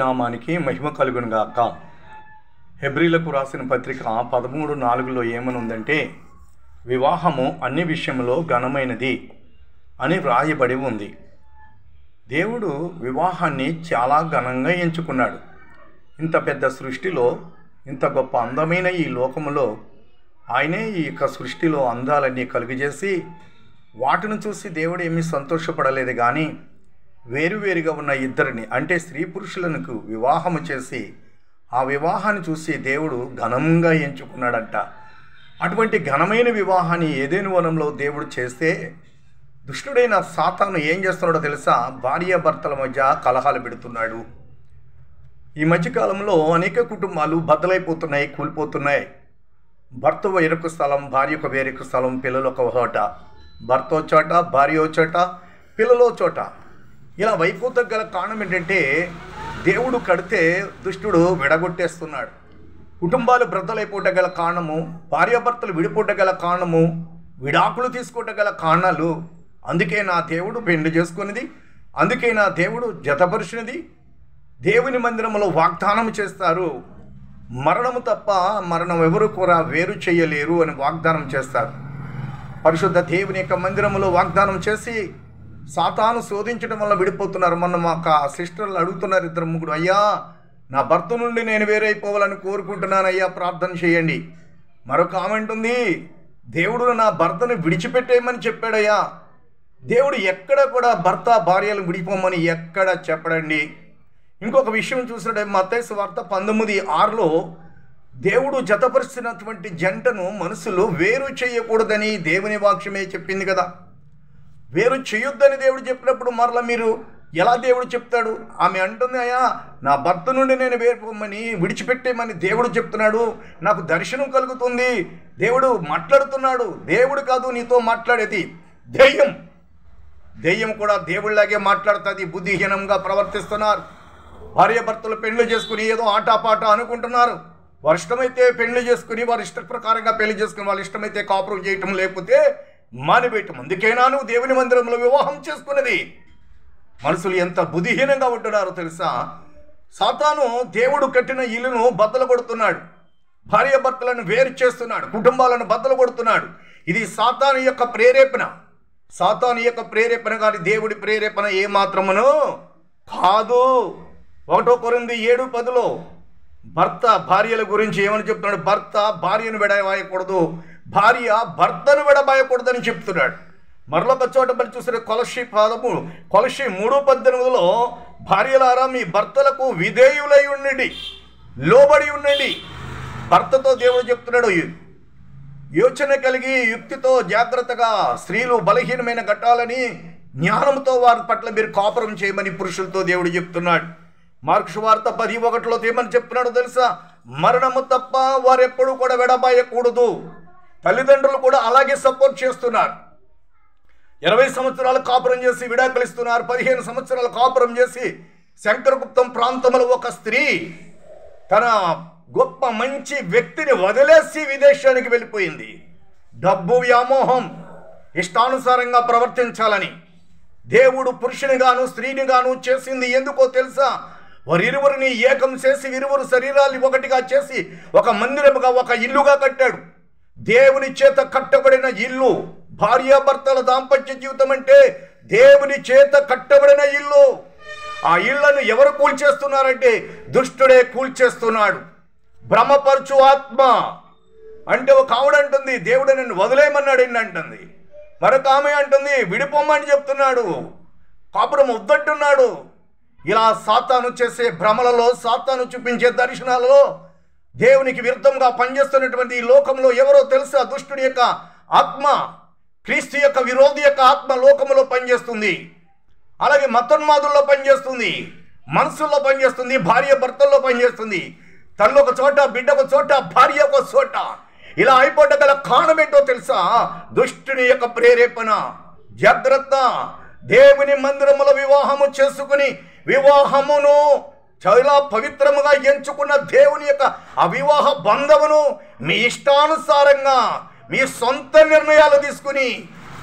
నామానికి మహిమ కలుగును గాక. హెబ్రీలకు రాసిన పత్రిక 13:4 ఏమని ఉందంటే, వివాహము అన్ని విషయంలో ఘనమైనది అని వ్రాయబడి ఉంది. దేవుడు వివాహాన్ని చాలా ఘనంగా ఎంచుకున్నాడు. ఇంత పెద్ద సృష్టిలో, ఇంత గొప్ప అందమైన ఈ లోకములో ఆయనే ఈ యొక్క సృష్టిలో అందాలన్నీ కలుగజేసి వాటిని చూసి దేవుడు ఏమీ సంతోషపడలేదు. కానీ వేరువేరుగా ఉన్న ఇద్దరిని, అంటే స్త్రీ పురుషులకు వివాహము చేసి ఆ వివాహాన్ని చూసి దేవుడు ఘనంగా ఎంచుకున్నాడంట. అటువంటి ఘనమైన వివాహాన్ని ఏదెను వనంలో దేవుడు చేస్తే, దుష్టుడైన సాతాను ఏం చేస్తున్నాడో తెలుసా? భార్యాభర్తల మధ్య కలహాలు పెడుతున్నాడు. ఈ మధ్యకాలంలో అనేక కుటుంబాలు బద్దలైపోతున్నాయి, కూలిపోతున్నాయి. భర్త వేరొక స్థలం, భార్య ఒక వేరొక స్థలం, పిల్లలు ఒక చోట, భర్త ఒక చోట, భార్య ఒక చోట, పిల్లలు ఒక చోట. ఇలా వైపోత గల కారణం ఏంటంటే, దేవుడు కడితే దుష్టుడు విడగొట్టేస్తున్నాడు. కుటుంబాలు బ్రద్దలైపోవటం గల కారణము, భార్యాభర్తలు విడిపోవటం గల కారణము, విడాకులు తీసుకోవటం గల కారణాలు. అందుకే నా దేవుడు పెండ్లి చేసుకున్నది, అందుకే నా దేవుడు జతపరిచినది. దేవుని మందిరంలో వాగ్దానం చేస్తారు, మరణము తప్ప మరణం ఎవరు కూడా వేరు చేయలేరు అని వాగ్దానం చేస్తారు. పరిశుద్ధ దేవుని యొక్క మందిరంలో వాగ్దానం చేసి సాతాను శోధించడం వల్ల విడిపోతున్నారు. మొన్న మాకు సిస్టర్లు అడుగుతున్నారు, ఇద్దరు ముగ్గురు, అయ్యా నా భర్త నుండి నేను వేరైపోవాలని కోరుకుంటున్నాను అయ్యా, ప్రార్థన చేయండి. మరొక కామెంట్ ఉంది, దేవుడు నా భర్తను విడిచిపెట్టేయమని చెప్పాడయ్యా. దేవుడు ఎక్కడ కూడా భర్త భార్యలు విడిపోమని ఎక్కడ చెప్పడండి. ఇంకొక విషయం చూసినట్టు మత్తయి సువార్త 19:6 దేవుడు జతపరిచినటువంటి జంటను మనుషులు వేరు చేయకూడదని దేవుని వాక్యమే చెప్పింది కదా. వేరు చేయొద్దని దేవుడు చెప్పినప్పుడు మరలా మీరు ఎలా దేవుడు చెప్తాడు? ఆమె అంటుంది, అయ్యా నా భర్త నుండి నేను వేరుపోమని, విడిచిపెట్టేమని దేవుడు చెప్తున్నాడు. నాకు దర్శనం కలుగుతుంది, దేవుడు మాట్లాడుతున్నాడు. దేవుడు కాదు నీతో మాట్లాడేది, దెయ్యం. దెయ్యం కూడా దేవుళ్ళలాగే మాట్లాడుతుంది. బుద్ధిహీనంగా ప్రవర్తిస్తున్నారు. భార్యాభర్తలు పెళ్లి చేసుకుని ఏదో ఆటాపాట అనుకుంటున్నారు. వారి ఇష్టమైతే పెళ్లి చేసుకుని, వారి ఇష్ట ప్రకారంగా పెళ్లి చేసుకుని, వాళ్ళ ఇష్టమైతే కాపురం చేయటం, లేకపోతే మానివేయటం. అందుకేనా నువ్వు దేవుని మందిరంలో వివాహం చేసుకున్నది? మనుషులు ఎంత బుద్ధిహీనంగా ఉంటున్నారో తెలుసా? సాతాను దేవుడు కట్టిన ఇల్లును బద్దలు కొడుతున్నాడు, భార్యాభర్తలను వేరు చేస్తున్నాడు, కుటుంబాలను బద్దలు కొడుతున్నాడు. ఇది సాతాను యొక్క ప్రేరేపణ. సాతాను యొక్క ప్రేరేపణ కానీ దేవుడి ప్రేరేపణ ఏమాత్రమును కాదు. 1 కొరింథీ 7:10 భర్త భార్యల గురించి ఏమని చెప్తున్నాడు? భర్త భార్యను విడబాయకూడదు, భార్య భర్తను విడబాయకూడదని చెప్తున్నాడు. మరొక చోట మరి చూసిన కొలస్సీ 3:18 భార్యలారా మీ భర్తలకు విధేయులై ఉండండి, లోబడి ఉండండి. భర్తతో దేవుడు చెప్తున్నాడు, యోచన కలిగి యుక్తితో జాగ్రత్తగా స్త్రీలు బలహీనమైన ఘట్టాలని జ్ఞానంతో వారి పట్ల మీరు కాపురం చేయమని పురుషులతో దేవుడు చెప్తున్నాడు. మార్కు సువార్త 10:1 ఏమని చెప్తున్నాడో తెలుసా? మరణము తప్ప వారెప్పుడు కూడా విడబాయకూడదు. తల్లిదండ్రులు కూడా అలాగే సపోర్ట్ చేస్తున్నారు. 20 సంవత్సరాలు కాపురం చేసి విడాకులు ఇస్తున్నారు. 15 సంవత్సరాలు కాపురం చేసి శంకరగుప్తం ప్రాంతంలో ఒక స్త్రీ తన గొప్ప మంచి వ్యక్తిని వదిలేసి విదేశానికి వెళ్ళిపోయింది. డబ్బు వ్యామోహం, ఇష్టానుసారంగా ప్రవర్తించాలని దేవుడు పురుషునిగాను స్త్రీనిగాను చేసింది ఎందుకో తెలుసా? వారిరువురిని ఏకం చేసి ఇరువురు శరీరాన్ని ఒకటిగా చేసి ఒక మందిరముగా, ఒక ఇల్లుగా కట్టాడు. దేవుని చేత కట్టబడిన ఇల్లు. భార్యాభర్తల దాంపత్య జీవితం అంటే దేవుని చేత కట్టబడిన ఇల్లు. ఆ ఇళ్లను ఎవరు కూల్చేస్తున్నారంటే దుష్టుడే కూల్చేస్తున్నాడు. భ్రమపరచు ఆత్మ అంటే ఒక ఆవిడ అంటుంది, దేవుడు నన్ను వదిలేయమన్నాడు అంటుంది. మరొక ఆమె అంటుంది, విడిపోమని చెప్తున్నాడు, కాపురం వద్దంటున్నాడు. ఇలా సాతాను చేసే భ్రమలలో, సాతాను చూపించే దర్శనాలలో దేవునికి విరుద్ధంగా పనిచేస్తున్నటువంటి ఈ లోకంలో ఎవరో తెలుసా? దుష్టుడి యొక్క ఆత్మ, క్రీస్తు యొక్క విరోధి యొక్క ఆత్మ లోకంలో పనిచేస్తుంది. అలాగే మతోన్మాదుల్లో పనిచేస్తుంది, మనసుల్లో పనిచేస్తుంది, భార్య భర్తల్లో పనిచేస్తుంది. తల్లి ఒక చోట, బిడ్డ ఒక చోట, భార్య ఒక చోట. ఇలా అయిపోట గల కారణం ఏంటో తెలుసా? దుష్టుని యొక్క ప్రేరేపణ. జాగ్రత్త. దేవుని మందిరములో వివాహము చేసుకుని, వివాహమును చాలా పవిత్రముగా ఎంచుకున్న దేవుని యొక్క ఆ వివాహ బంధమును మీ ఇష్టానుసారంగా మీ సొంత నిర్ణయాలు తీసుకుని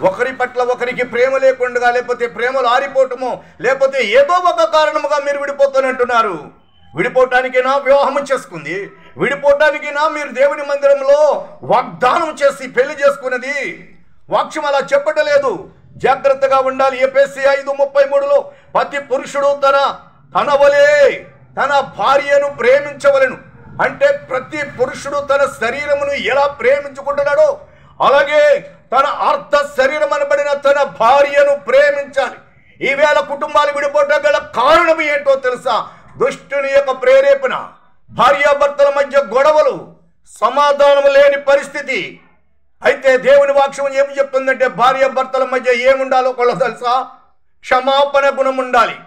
ఒకరి పట్ల ఒకరికి ప్రేమ లేకుండా, లేకపోతే ప్రేమలు ఆరిపోవటము, లేకపోతే ఏదో ఒక కారణముగా మీరు విడిపోతానంటున్నారు. విడిపోవటానికైనా వివాహము చేసుకుంది, విడిపోవటానికైనా మీరు దేవుని మందిరంలో వాగ్దానం చేసి పెళ్లి చేసుకున్నది. వాక్యం అలా చెప్పటలేదు. జాగ్రత్తగా ఉండాలి. ఎఫెసీ 5:33లో ప్రతి పురుషుడు తన వలే తన భార్యను ప్రేమించవలెను. అంటే ప్రతి పురుషుడు తన శరీరమును ఎలా ప్రేమించుకుంటున్నాడో అలాగే తన అర్ధ శరీరం అనబడిన తన భార్యను ప్రేమించాలి. ఈవేళ కుటుంబాలు విడిపోవడం గల కారణం ఏంటో తెలుసా? దుష్టుని యొక్క ప్రేరేపణ, భార్యాభర్తల మధ్య గొడవలు, సమాధానం లేని పరిస్థితి. అయితే దేవుని వాక్యం ఏమి చెప్తుందంటే భార్యాభర్తల మధ్య ఏముండాలో కూడా తెలుసా? క్షమాపణ గుణం ఉండాలి.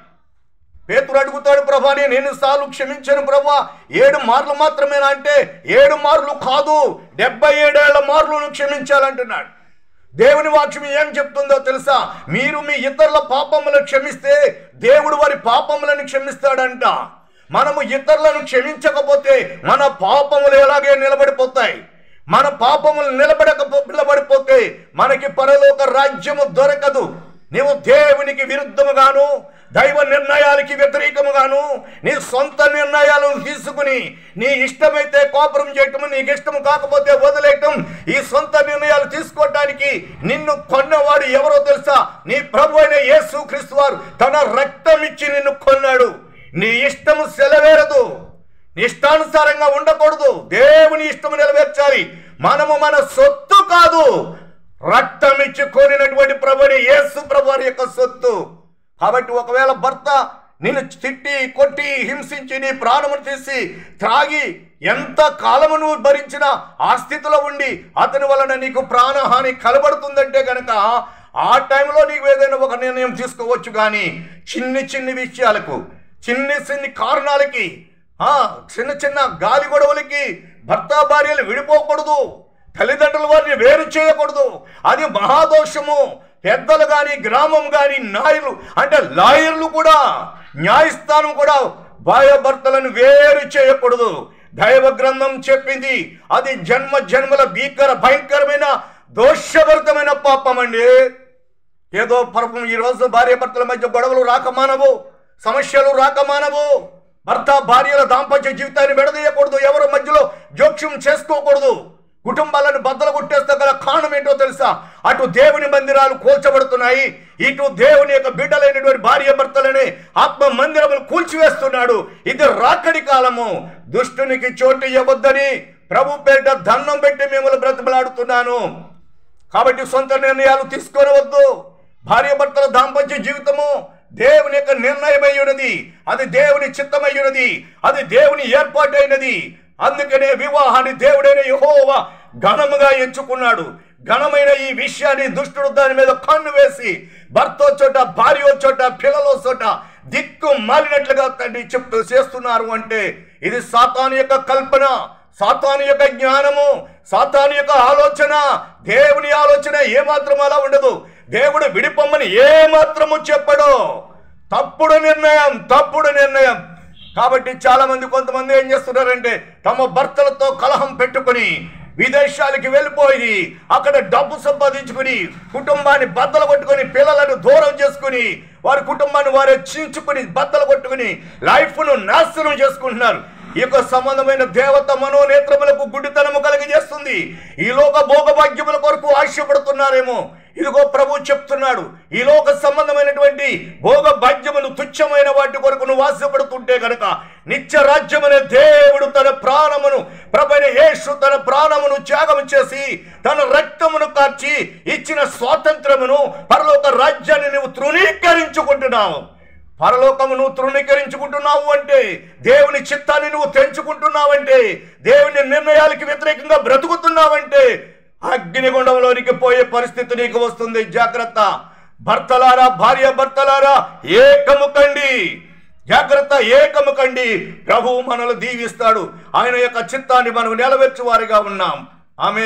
పేతురు అడుగుతాడు, ప్రభా నేను ఎన్నిసార్లు క్షమించాను ప్రభా? 7 మార్లు మాత్రమేనా అంటే 7 మార్లు కాదు, 77 మార్లు క్షమించాలంటున్నాడు. దేవుని వాక్యం ఏం చెప్తుందో తెలుసా? మీరు మీ ఇతరుల పాపములను క్షమిస్తే దేవుడు వారి పాపములను క్షమిస్తాడంట. మనము ఇతరులను క్షమించకపోతే మన పాపములు ఎలాగే నిలబడిపోతాయి. మన పాపములు నిలబడిపోతే మనకి పరలోక రాజ్యము దొరకదు. నీవు దేవునికి విరుద్ధముగాను, దైవ నిర్ణయాలకి వ్యతిరేకముగాను నీ సొంత నిర్ణయాలను తీసుకుని నీ ఇష్టమైతే కోపరం చేయటం, నీకు ఇష్టం కాకపోతే వదిలేయటం, ఈ సొంత నిర్ణయాలు తీసుకోవటానికి నిన్ను కొన్నవాడు ఎవరో తెలుసా? నీ ప్రభు అయిన యేసుక్రీస్తు వారు తన రక్తం ఇచ్చి నిన్ను కొన్నాడు. నీ ఇష్టము సెలవేరదు, ఇష్టానుసారంగా ఉండకూడదు. దేవుని ఇష్టము నెరవేర్చాలి. మనము మన సొత్తు కాదు, రక్తం ఇచ్చి కొనినటువంటి ప్రభుని యేసు ప్రభు వారి యొక్క సొత్తు. కాబట్టి ఒకవేళ భర్త నిన్ను తిట్టి కొట్టి హింసించి నీ ప్రాణమును తీసి త్రాగి ఎంత కాలము నువ్వు భరించినా ఆ స్థితిలో ఉండి అతని వలన నీకు ప్రాణహాని కలబడుతుందంటే కనుక ఆ టైంలో నీకు ఏదైనా ఒక నిర్ణయం తీసుకోవచ్చు. కానీ చిన్ని విషయాలకు, చిన్ని కారణాలకి, చిన్న గాలి గొడవలకి భర్త భార్యలు విడిపోకూడదు. తల్లిదండ్రుల వారిని వేరు చేయకూడదు. అది మహాదోషము. పెద్దలు కానీ, గ్రామం కానీ, నాయకులు అంటే లాయర్లు కూడా, న్యాయస్థానం కూడా భార్యాభర్తలను వేరు చేయకూడదు. దైవ గ్రంథం చెప్పింది అది జన్మల భయంకరమైన దోషభరితమైన పాపం అండి. ఏదో పాపం ఈరోజు భార్యాభర్తల మధ్య గొడవలు రాకమానవు, సమస్యలు రాకమానవు. భర్త భార్యల దాంపత్య జీవితాన్ని విడదీయకూడదు, ఎవరి మధ్యలో జోక్యం చేసుకోకూడదు. కుటుంబాలను బద్దలు కొట్టేస్తే గల కారణం ఏంటో తెలుసా? అటు దేవుని మందిరాలు కూల్చబడుతున్నాయి, ఇటు దేవుని యొక్క బిడ్డలైనటువంటి భార్య భర్తలని ఆత్మ మందిరములు కూల్చివేస్తున్నాడు. ఇది రాకడి కాలము. దుష్టునికి చోటు ఇవ్వద్దని ప్రభు పేరిట దండం పెట్టి మిమ్మల్ని బ్రతిమలాడుతున్నాను. కాబట్టి సొంత నిర్ణయాలు తీసుకొనవద్దు. భార్య భర్తల దాంపత్య జీవితము దేవుని యొక్క నిర్ణయమై ఉన్నది, అది దేవుని చిత్తమై ఉన్నది, అది దేవుని ఏర్పాటైనది. అందుకనే వివాహాన్ని దేవుడైన యెహోవా ఘనముగా ఎంచుకున్నాడు. ఘనమైన ఈ విషయాన్ని దుష్టుడు దాని మీద కన్ను వేసి భర్త చోట, భార్య చోట, పిల్లల చోట దిక్కు మాలినట్లుగా తండ్రి చెప్తూ చేస్తున్నారు. అంటే ఇది సాతాను యొక్క కల్పన, సాతాను యొక్క జ్ఞానము, సాతాను యొక్క ఆలోచన. దేవుని ఆలోచన ఏమాత్రం అలా ఉండదు. దేవుడు విడిపమ్మని ఏమాత్రము చెప్పడు. తప్పుడు నిర్ణయం. కాబట్టి చాలా మంది, కొంతమంది ఏం చేస్తున్నారంటే తమ భర్తలతో కలహం పెట్టుకుని విదేశాలకి వెళ్ళిపోయి అక్కడ డబ్బు సంపాదించుకుని కుటుంబాన్ని బద్దలు కొట్టుకుని పిల్లలను దూరం చేసుకుని వారి కుటుంబాన్ని వారే చించుకుని బద్దలు కొట్టుకుని లైఫ్ను నాశనం చేసుకుంటున్నారు. ఈ యొక్క సంబంధమైన దేవత మనోనేత్రములకు గుడ్డితనము కలిగజేస్తుంది. ఈ లోక భోగభాగ్యముల కొరకు ఆశపడుతున్నారేమో. ఇదిగో ప్రభు చెప్తున్నాడు, ఈ లోక సంబంధమైనటువంటి భోగ భాగ్యములు తుచ్చమైన వాటి కొరకు నువ్వు ఆశపడుతుంటే కనుక నిత్య రాజ్యమనే దేవుడు తన ప్రాణమును, ప్రభువైన యేసు తన ప్రాణమును త్యాగం చేసి తన రక్తమును కార్చి ఇచ్చిన స్వాతంత్రమును, పరలోక రాజ్యాన్ని నువ్వు తృణీకరించుకుంటున్నావు. పరలోకము నువ్వు తృణీకరించుకుంటున్నావు అంటే, దేవుని చిత్తాన్ని నువ్వు తెంచుకుంటున్నావంటే, దేవుని నిర్ణయాలకి వ్యతిరేకంగా బ్రతుకుతున్నావంటే అగ్నిగుండంలోనికి పోయే పరిస్థితి నీకు వస్తుంది. జాగ్రత్త. భర్తలారా, భార్య భర్తలారా ఏకము కండి. జాగ్రత్త, ఏకము కండి. ప్రభువు మనల్ని దీవిస్తాడు. ఆయన యొక్క చిత్తాన్ని మనం నెరవేర్చు వారిగా ఉన్నాం. ఆమె